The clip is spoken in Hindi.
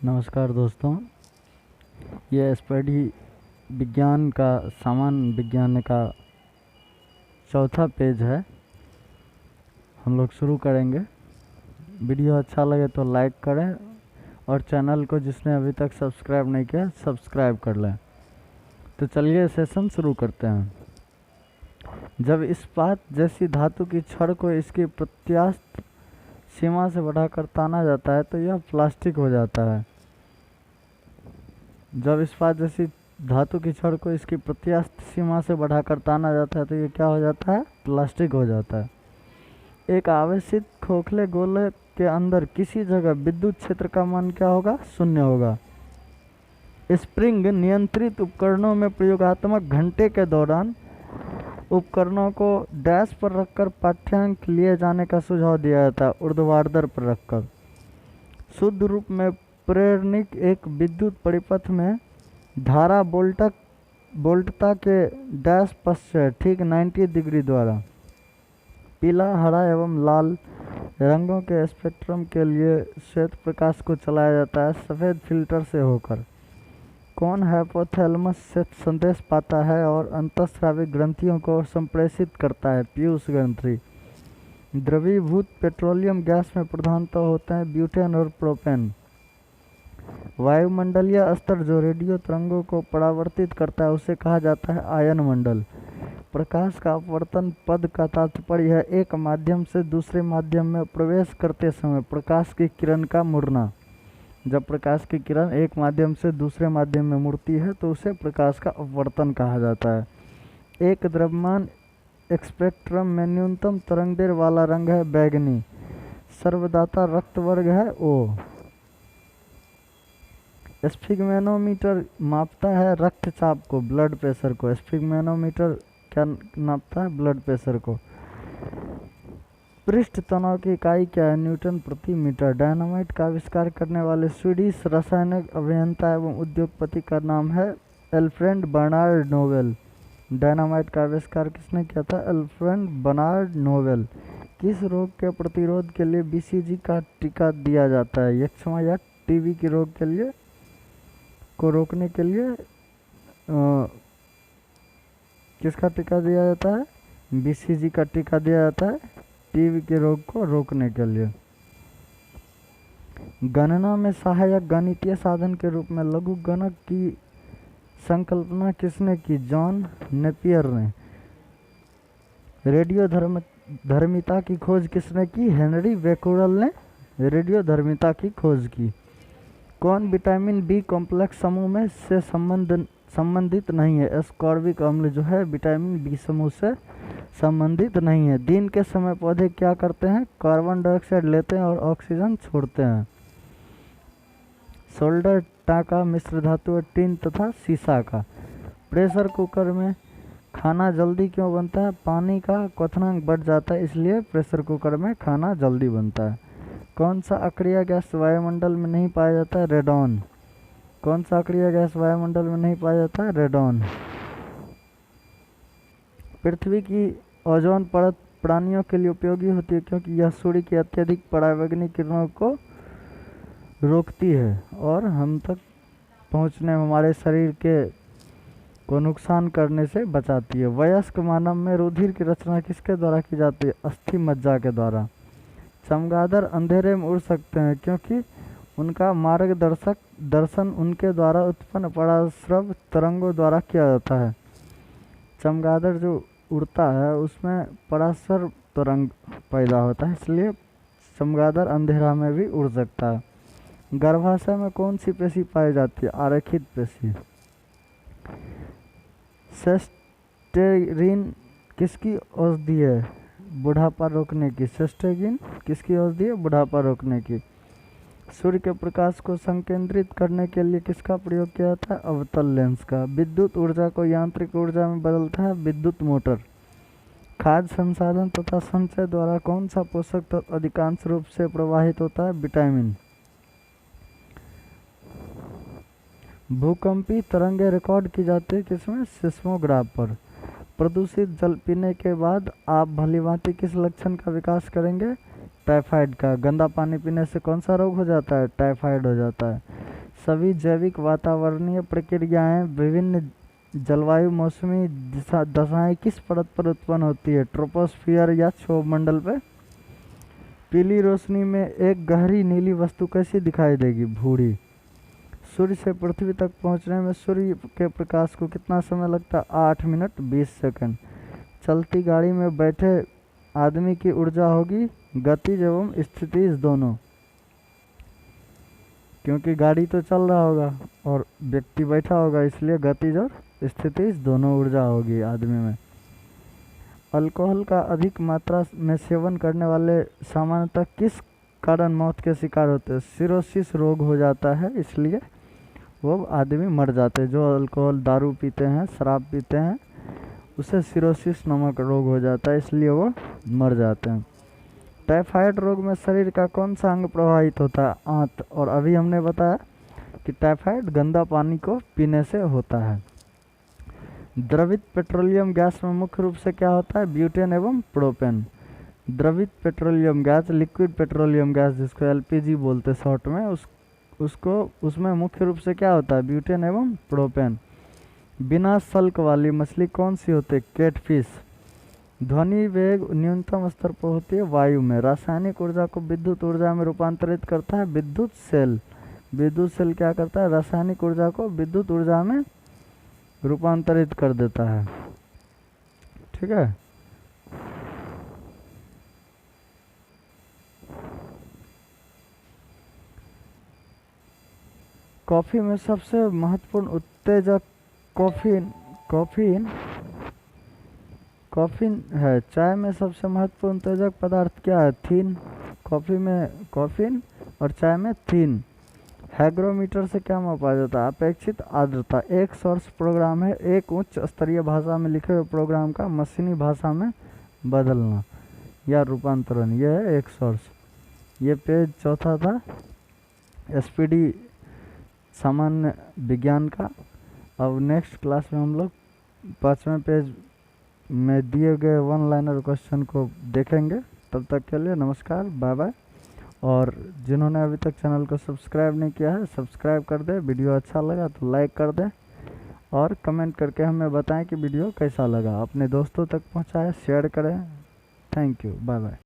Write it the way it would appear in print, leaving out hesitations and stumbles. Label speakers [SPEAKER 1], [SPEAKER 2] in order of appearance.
[SPEAKER 1] नमस्कार दोस्तों, ये स्टडी विज्ञान का सामान्य विज्ञान का चौथा पेज है। हम लोग शुरू करेंगे। वीडियो अच्छा लगे तो लाइक करें और चैनल को जिसने अभी तक सब्सक्राइब नहीं किया सब्सक्राइब कर लें। तो चलिए सेशन शुरू करते हैं। जब इस्पात जैसी धातु की छड़ को इसकी प्रत्यास्थ सीमा से बढ़ाकर ताना जाता है तो यह प्लास्टिक हो जाता है। जब इस्पात जैसी धातु की छड़ को इसकी प्रत्यास्थ सीमा से बढ़ाकर ताना जाता है तो ये क्या हो जाता है? प्लास्टिक हो जाता है। एक आवेशित खोखले गोले के अंदर किसी जगह विद्युत क्षेत्र का मान क्या होगा? 0 होगा। स्प्रिंग नियंत्रित उपकरणों में प्रयोगात्मक घंटे के दौरान उपकरणों को डैश पर रखकर पाठ्यांक लिए जाने का सुझाव दिया जाता है, ऊर्ध्वाधर पर रखकर। शुद्ध रूप में प्रेरणिक एक विद्युत परिपथ में धारा वोल्टता के डैश पश्च ठीक 90 डिग्री द्वारा पीला, हरा एवं लाल रंगों के स्पेक्ट्रम के लिए श्वेत प्रकाश को चलाया जाता है सफ़ेद फिल्टर से होकर। कौन हाइपोथैलेमस से संदेश पाता है और अंतःस्रावी ग्रंथियों को संप्रेषित करता है? पीयूष ग्रंथि। द्रवीभूत पेट्रोलियम गैस में प्रधानतः होते हैं ब्यूटेन और प्रोपेन। वायुमंडलीय स्तर जो रेडियो तरंगों को परावर्तित करता है उसे कहा जाता है आयन मंडल। प्रकाश का अपवर्तन पद का तात्पर्य है एक माध्यम से दूसरे माध्यम में प्रवेश करते समय प्रकाश की किरण का मुड़ना। जब प्रकाश की किरण एक माध्यम से दूसरे माध्यम में मुड़ती है तो उसे प्रकाश का अपवर्तन कहा जाता है। एक द्रव्यमान स्पेक्ट्रम में न्यूनतम तरंगदैर्घ्य वाला रंग है बैंगनी। सर्वदाता रक्त वर्ग है O। स्फिग्मेनोमीटर मापता है रक्तचाप को, ब्लड प्रेशर को। स्फिग्मेनोमीटर क्या नापता है? ब्लड प्रेशर को। पृष्ठ तनाव की इकाई क्या है? न्यूटन प्रति मीटर। डायनामाइट का आविष्कार करने वाले स्वीडिश रासायनिक अभियंता एवं उद्योगपति का नाम है एल्फ्रेड बर्नार्ड नोबेल। डायनामाइट का आविष्कार किसने किया था? Alfred Bernard Nobel. किस रोग के प्रतिरोध के लिए BCG का टीका दिया जाता है? यक्ष्मा या टीबी के रोग के लिए को रोकने के लिए किसका टीका दिया जाता है? BCG का टीका दिया जाता है टीबी के रोग को रोकने के लिए। गणना में सहायक गणितीय साधन के रूप में लघु गणक की संकल्पना किसने की? जॉन नेपियर ने। रेडियो धर्मिता की खोज किसने की? हेनरी बेक्यूरेल ने रेडियो धर्मिता की खोज की। कौन विटामिन B कॉम्प्लेक्स समूह में से संबंधित नहीं है? एस्कॉर्बिक अम्ल जो है विटामिन B समूह से संबंधित नहीं है। दिन के समय पौधे क्या करते हैं? कार्बन डाइऑक्साइड लेते हैं और ऑक्सीजन छोड़ते हैं। सोल्डर टाका मिश्र धातु टिन तथा सीसा का। प्रेशर कुकर में खाना जल्दी क्यों बनता है? पानी का क्वथनांक बढ़ जाता है इसलिए प्रेशर कुकर में खाना जल्दी बनता है। कौन सा अक्रिय गैस वायुमंडल में नहीं पाया जाता है? रेडॉन। कौन सा अक्रिय गैस वायुमंडल में नहीं पाया जाता है? रेडॉन। पृथ्वी की ओजोन परत प्राणियों के लिए उपयोगी होती है क्योंकि यह सूर्य की अत्यधिक पराबैंगनी किरणों को रोकती है और हम तक पहुंचने हमारे शरीर के को नुकसान करने से बचाती है। वयस्क मानव में रुधिर की रचना किसके द्वारा की जाती है? अस्थि मज्जा के द्वारा। चमगादड़ अंधेरे में उड़ सकते हैं क्योंकि उनका मार्गदर्शक दर्शन उनके द्वारा उत्पन्न पराश्रव तरंगों द्वारा किया जाता है। चमगादड़ जो उड़ता है उसमें पराश्रव तरंग पैदा होता है इसलिए चमगादड़ अंधेरा में भी उड़ सकता है। गर्भाशय में कौन सी पेशी पाई जाती है? आरेखित पेशी। सेस्टेगिन किसकी औषधि है? बुढ़ापा रोकने की। सेस्टेगिन किसकी औषधि है? बुढ़ापा रोकने की। सूर्य के प्रकाश को संकेंद्रित करने के लिए किसका प्रयोग किया जाता है? अवतल लेंस का। विद्युत ऊर्जा को यांत्रिक ऊर्जा में बदलता है विद्युत मोटर। खाद्य संसाधन तथा संचय द्वारा कौन सा पोषक तत्व अधिकांश रूप से प्रवाहित होता है? विटामिन। भूकंपी तरंगें रिकॉर्ड की जाती है किसमें? सिस्मोग्राफ पर। प्रदूषित जल पीने के बाद आप भलीभांति किस लक्षण का विकास करेंगे? टाइफाइड का। गंदा पानी पीने से कौन सा रोग हो जाता है? टाइफाइड हो जाता है। सभी जैविक वातावरणीय प्रक्रियाएं विभिन्न जलवायु मौसमी दशाएं किस परत पर उत्पन्न होती है? ट्रोपोस्फियर या क्षोभ मंडल पे? पीली रोशनी में एक गहरी नीली वस्तु कैसी दिखाई देगी? भूरी। सूर्य से पृथ्वी तक पहुंचने में सूर्य के प्रकाश को कितना समय लगता है? 8 मिनट 20 सेकंड। चलती गाड़ी में बैठे आदमी की ऊर्जा होगी गतिज एवं स्थितिज दोनों, क्योंकि गाड़ी तो चल रहा होगा और व्यक्ति बैठा होगा, इसलिए गतिज और स्थितिज दोनों ऊर्जा होगी आदमी में। अल्कोहल का अधिक मात्रा में सेवन करने वाले सामान्यतः किस कारण मौत के शिकार होते हैं? सिरोसिस रोग हो जाता है, इसलिए वो आदमी मर जाते हैं। जो अल्कोहल दारू पीते हैं, शराब पीते हैं, उसे सिरोसिस नामक रोग हो जाता है, इसलिए वो मर जाते हैं। टाइफाइड रोग में शरीर का कौन सा अंग प्रभावित होता है? आंत। और अभी हमने बताया कि टाइफाइड गंदा पानी को पीने से होता है। द्रवित पेट्रोलियम गैस में मुख्य रूप से क्या होता है? ब्यूटेन एवं प्रोपेन। द्रवित petroleum gas, liquid petroleum gas जिसको एलपीजी बोलते शॉर्ट में, उसमें मुख्य रूप से क्या होता है? ब्यूटेन एवं प्रोपेन। बिना सल्क वाली मछली कौन सी होती है? कैटफिश। ध्वनि वेग न्यूनतम स्तर पर होती है वायु में। रासायनिक ऊर्जा को विद्युत ऊर्जा में रूपांतरित करता है विद्युत सेल। विद्युत सेल क्या करता है? रासायनिक ऊर्जा को विद्युत ऊर्जा में रूपांतरित कर देता है। ठीक है। कॉफी में सबसे महत्वपूर्ण उत्तेजक कॉफीन है। चाय में सबसे महत्वपूर्ण उत्तेजक पदार्थ क्या है? थीन। कॉफी में कॉफीन और चाय में थीन। हैग्रोमीटर से क्या मापा जाता है? अपेक्षित आर्द्रता। एक सोर्स प्रोग्राम है एक उच्च स्तरीय भाषा में लिखे हुए प्रोग्राम का मशीनी भाषा में बदलना या रूपांतरण, यह है एक सोर्स। ये पेज चौथा था एसपीडी सामान्य विज्ञान का। अब नेक्स्ट क्लास में हम लोग 5वें पेज में दिए गए वन लाइनर क्वेश्चन को देखेंगे। तब तक के लिए नमस्कार, बाय बाय। और जिन्होंने अभी तक चैनल को सब्सक्राइब नहीं किया है, सब्सक्राइब कर दे। वीडियो अच्छा लगा तो लाइक कर दे और कमेंट करके हमें बताएं कि वीडियो कैसा लगा। अपने दोस्तों तक पहुंचाएं, शेयर करें। Thank you, bye bye.